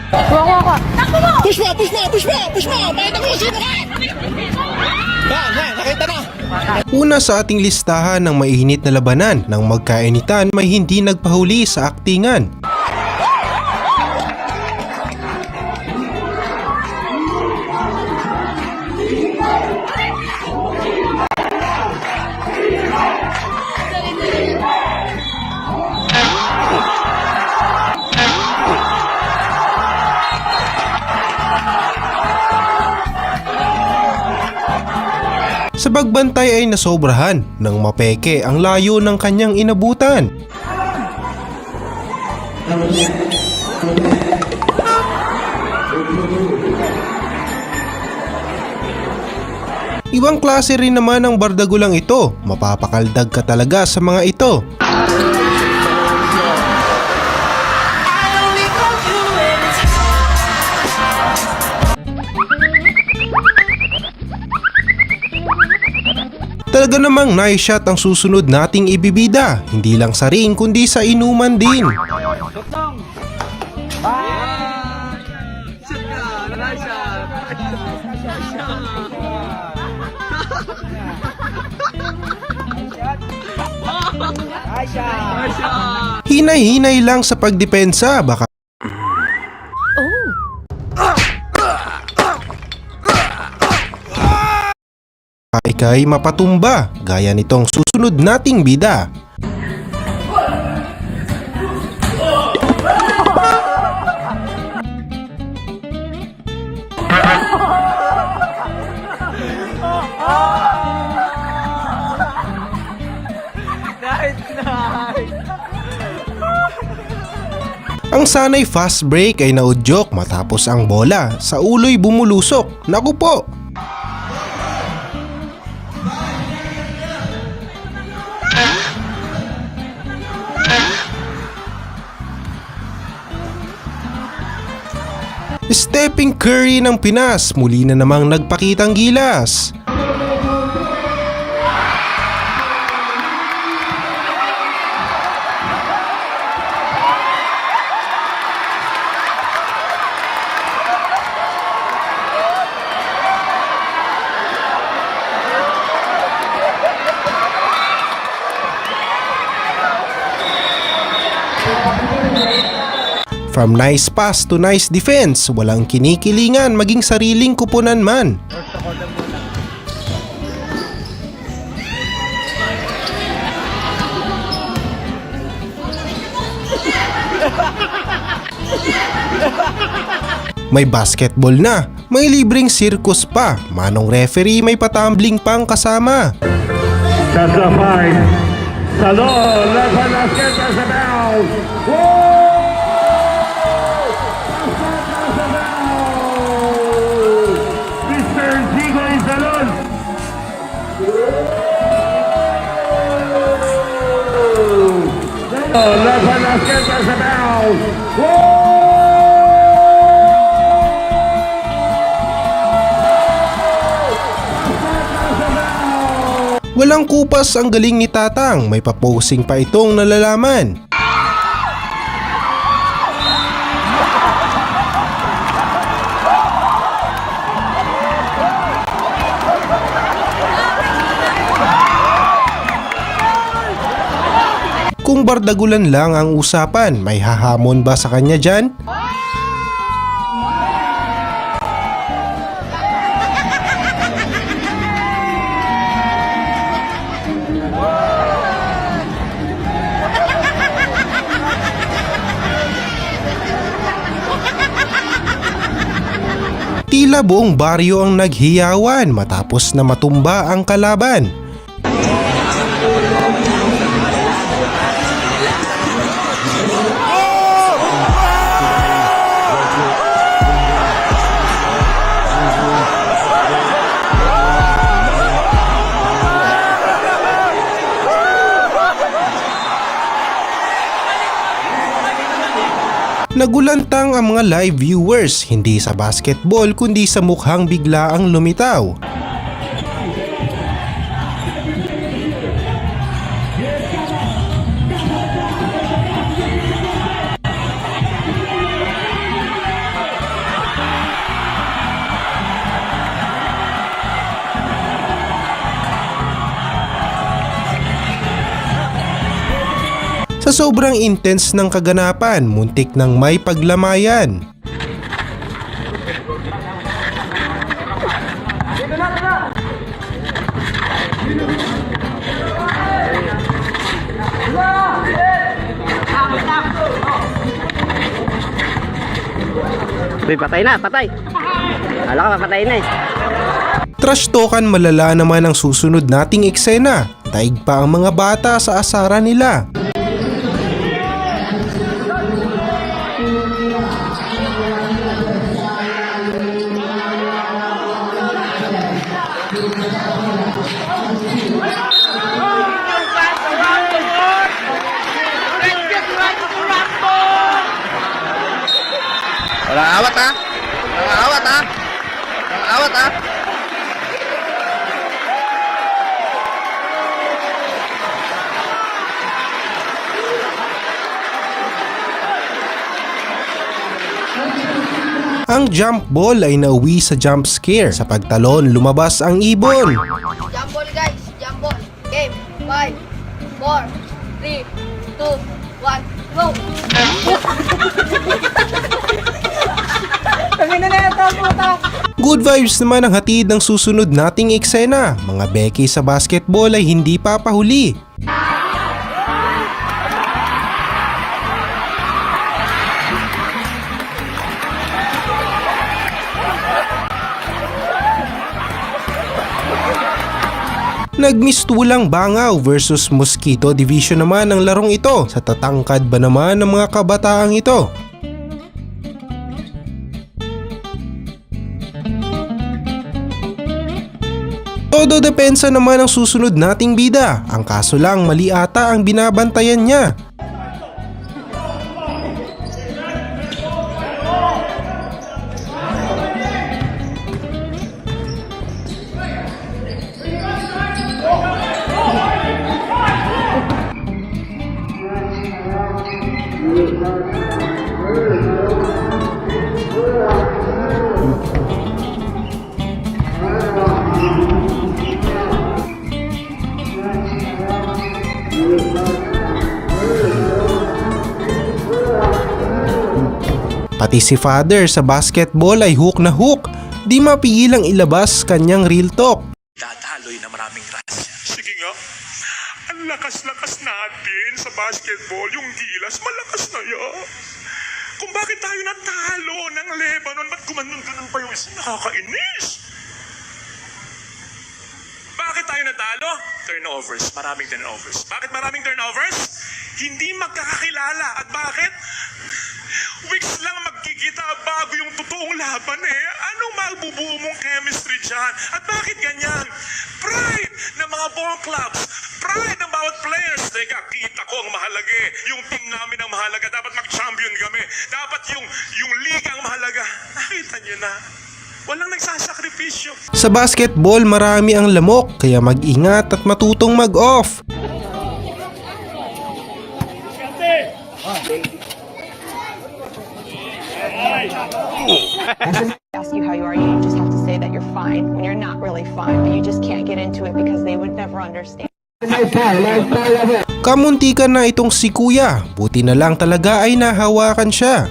Push mo! Pakita mo sino ka! Yan, nakita na! Una sa ating listahan ng mainit na labanan ng magkainitan may hindi nagpahuli sa aktingan. Sa pagbantay ay nasobrahan nang mapeke ang layo ng kanyang inabutan. Ibang klase rin naman ang bardagulang ito, mapapakaldag ka talaga sa mga ito. Talaga namang nice shot ang susunod nating ibibida, hindi lang sa ring kundi sa inuman din. Hinay-hinay lang sa pagdepensa, baka ika'y mapatumba gaya nitong susunod nating bida. Ang sanay fast break ay naudyok matapos ang bola sa ulo'y bumulusok. Naku po! Stepping Curry ng Pinas muli na namang nagpakitang gilas. From nice pass to nice defense, walang kinikilingan maging sariling kupunan man. May basketball na, may libreng circus pa, manong referee may patambling pang kasama. That's a fine. Salon, left hand basket, there's a bounce. Left hand basket, there's a bounce. Walang kupas ang galing ni Tatang, may paposing pa itong nalalaman. Kung bardagulan lang ang usapan, may hahamon ba sa kanya dyan? Tila buong baryo ang naghiyawan matapos na matumba ang kalaban. Nagulantang ang mga live viewers, hindi sa basketball kundi sa mukhang biglaang lumitaw. Sa sobrang intense ng kaganapan, muntik nang may paglamayan. Uy, patay na, patay. Kala ka papatay na eh. Trash talkan malala naman ang susunod nating eksena. Daig pa ang mga bata sa asara nila. Walang awat ha? Walang awat ha? Walang awat ha? Ang jump ball ay nauwi sa jump scare. Sa pagtalon, lumabas ang ibon. Jump ball guys, jump ball. Game, 5, 4, 3, 2, 1, go! Good vibes naman ang hatid ng susunod nating eksena. Mga beke sa basketball ay hindi papahuli. Nagmistulang Bangaw versus Mosquito Division naman ang larong ito. Sa tatangkad ba naman ng mga kabataang ito? Todo depensa naman ang susunod nating bida. Ang kaso lang mali ata ang binabantayan niya. Pati si Father sa basketball ay hook na hook. Di mapigilang ilabas kanyang real talk. Dadaloy na maraming grasya. Sige nga, ang lakas-lakas natin sa basketball, yung gilas, malakas na yan. Kung bakit tayo natalo ng Lebanon, ba't gumanon-ganon pa yung isa? Nakakainis. Bakit tayo natalo? Turnovers, maraming turnovers. Bakit maraming turnovers? Hindi magkakakilala. At bakit? Weeks lang magkikita bago yung totoong laban eh. Anong magbubuo mong chemistry dyan? At bakit ganyan? Pride ng mga ball clubs. Pride ng bawat players. Teka, kita ko ang mahalaga eh. Yung team namin ang mahalaga. Dapat mag-champion kami. Dapat yung liga ang mahalaga. Nakita nyo na. Walang nagsasakripisyo. Sa basketball marami ang lamok, kaya mag-ingat at matutong mag-off. Ask you how you are, you just have to say that you're fine when you're not really fine, but you just can't get into it because they would never understand. Kamuntikan na itong si Kuya, buti na lang talaga ay nahawakan siya.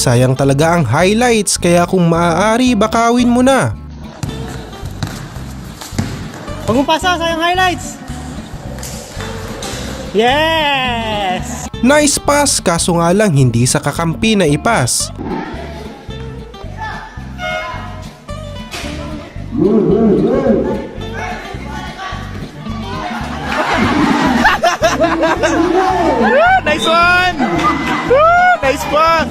Sayang talaga ang highlights, kaya kung maaari bakawin mo na. Huwag mong pasa, sayang highlights! Yes! Nice pass, kaso nga lang hindi sa kakampi na ipas. Nice one! Nice pass!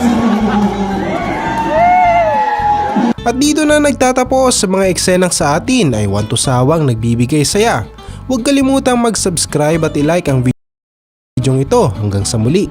At dito na nagtatapos sa mga eksenang sa atin. I want to sawang nagbibigay saya. Huwag kalimutang mag-subscribe at i-like ang video ito. Hanggang sa muli.